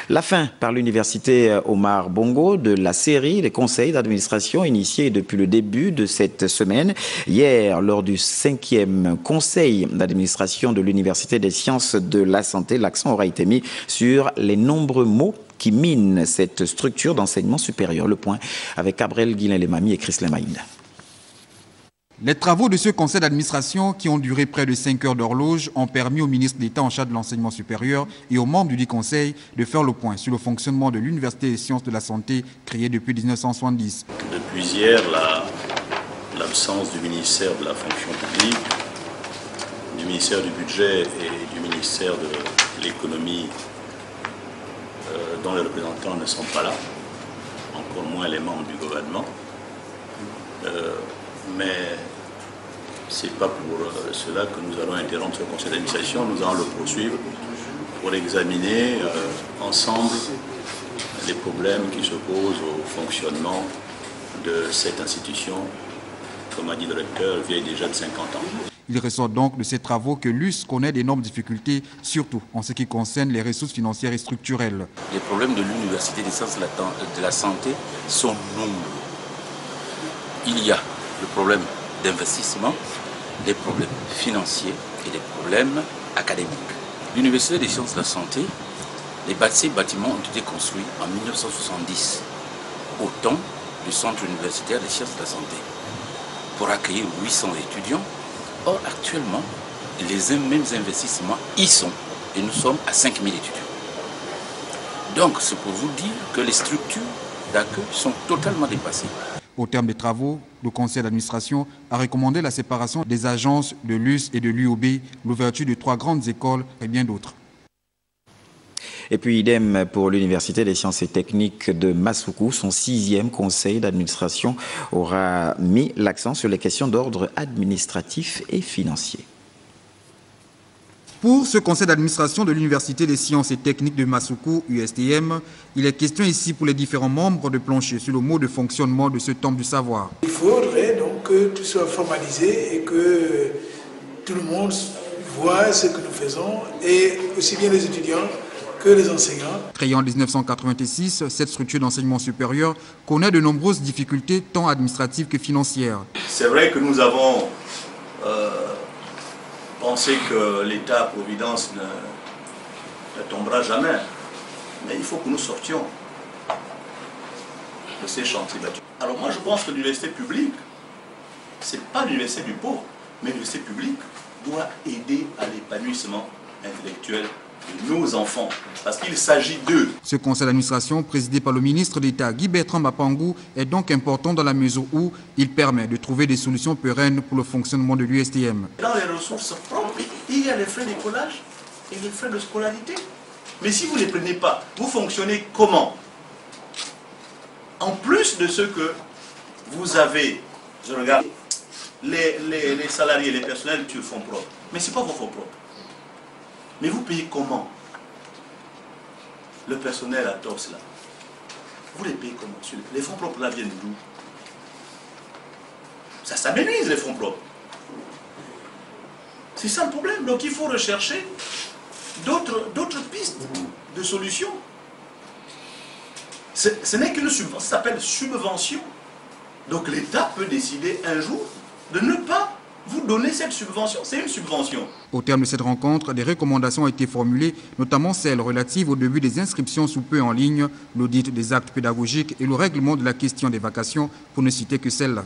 La fin par l'université Omar Bongo de la série des conseils d'administration initiée depuis le début de cette semaine. Hier, lors du 5e conseil d'administration de l'université des sciences de la santé, l'accent aura été mis sur les nombreux mots qui minent cette structure d'enseignement supérieur. Le point avec Gabriel Guilain-Lemami et Chris Lemaïd. Les travaux de ce conseil d'administration, qui ont duré près de 5 heures d'horloge, ont permis au ministre d'État en charge de l'enseignement supérieur et aux membres du dit conseil de faire le point sur le fonctionnement de l'université des sciences de la santé créée depuis 1970. Depuis hier, l'absence du ministère de la fonction publique, du ministère du budget et du ministère de l'économie, dont les représentants ne sont pas là, encore moins les membres du gouvernement. Mais ce n'est pas pour cela que nous allons interrompre ce conseil d'administration. Nous allons le poursuivre pour examiner ensemble les problèmes qui se posent au fonctionnement de cette institution, comme a dit le recteur, vieille déjà de 50 ans. Il ressort donc de ces travaux que l'US connaît d'énormes difficultés, surtout en ce qui concerne les ressources financières et structurelles. Les problèmes de l'université des sciences de la santé sont nombreux. Il y a le problème d'investissement, des problèmes financiers et des problèmes académiques. L'Université des sciences de la santé, les bâtiments ont été construits en 1970, au temps du Centre universitaire des sciences de la santé, pour accueillir 800 étudiants. Or, actuellement, les mêmes investissements y sont, et nous sommes à 5000 étudiants. Donc, c'est pour vous dire que les structures d'accueil sont totalement dépassées. Au terme des travaux, le conseil d'administration a recommandé la séparation des agences de l'US et de l'UOB, l'ouverture de 3 grandes écoles et bien d'autres. Et puis idem pour l'Université des sciences et techniques de Massoukou. Son 6e conseil d'administration aura mis l'accent sur les questions d'ordre administratif et financier. Pour ce conseil d'administration de l'Université des sciences et techniques de Massoukou, USTM, il est question ici pour les différents membres de plancher sur le mode de fonctionnement de ce temple du savoir. Il faudrait donc que tout soit formalisé et que tout le monde voit ce que nous faisons, et aussi bien les étudiants que les enseignants. Créée en 1986, cette structure d'enseignement supérieur connaît de nombreuses difficultés tant administratives que financières. C'est vrai que nous avons pensé que l'État-providence ne tombera jamais, mais il faut que nous sortions de ces chantiers battus. Alors moi je pense que l'université publique, ce n'est pas l'université du pauvre, mais l'université publique doit aider à l'épanouissement intellectuel de nos enfants, parce qu'il s'agit d'eux. Ce conseil d'administration, présidé par le ministre d'État Guy Bertrand Mapangou, est donc important dans la mesure où il permet de trouver des solutions pérennes pour le fonctionnement de l'USTM. Dans les ressources propres, il y a les frais d'écolage et les frais de scolarité. Mais si vous ne les prenez pas, vous fonctionnez comment? En plus de ce que vous avez, je regarde, les salariés, les personnels sur fonds propres. Mais ce n'est pas vos fonds propres. Mais vous payez comment? Le personnel à TOS là. Vous les payez comment? Les fonds propres là viennent d'où? Ça s'aménise les fonds propres. C'est ça le problème. Donc il faut rechercher d'autres pistes de solutions. Ce n'est qu'une subvention, ça s'appelle subvention. Donc l'État peut décider un jour de ne pas vous donner cette subvention. C'est une subvention. Au terme de cette rencontre, des recommandations ont été formulées, notamment celles relatives au début des inscriptions sous peu en ligne, l'audit des actes pédagogiques et le règlement de la question des vacations, pour ne citer que celles-là.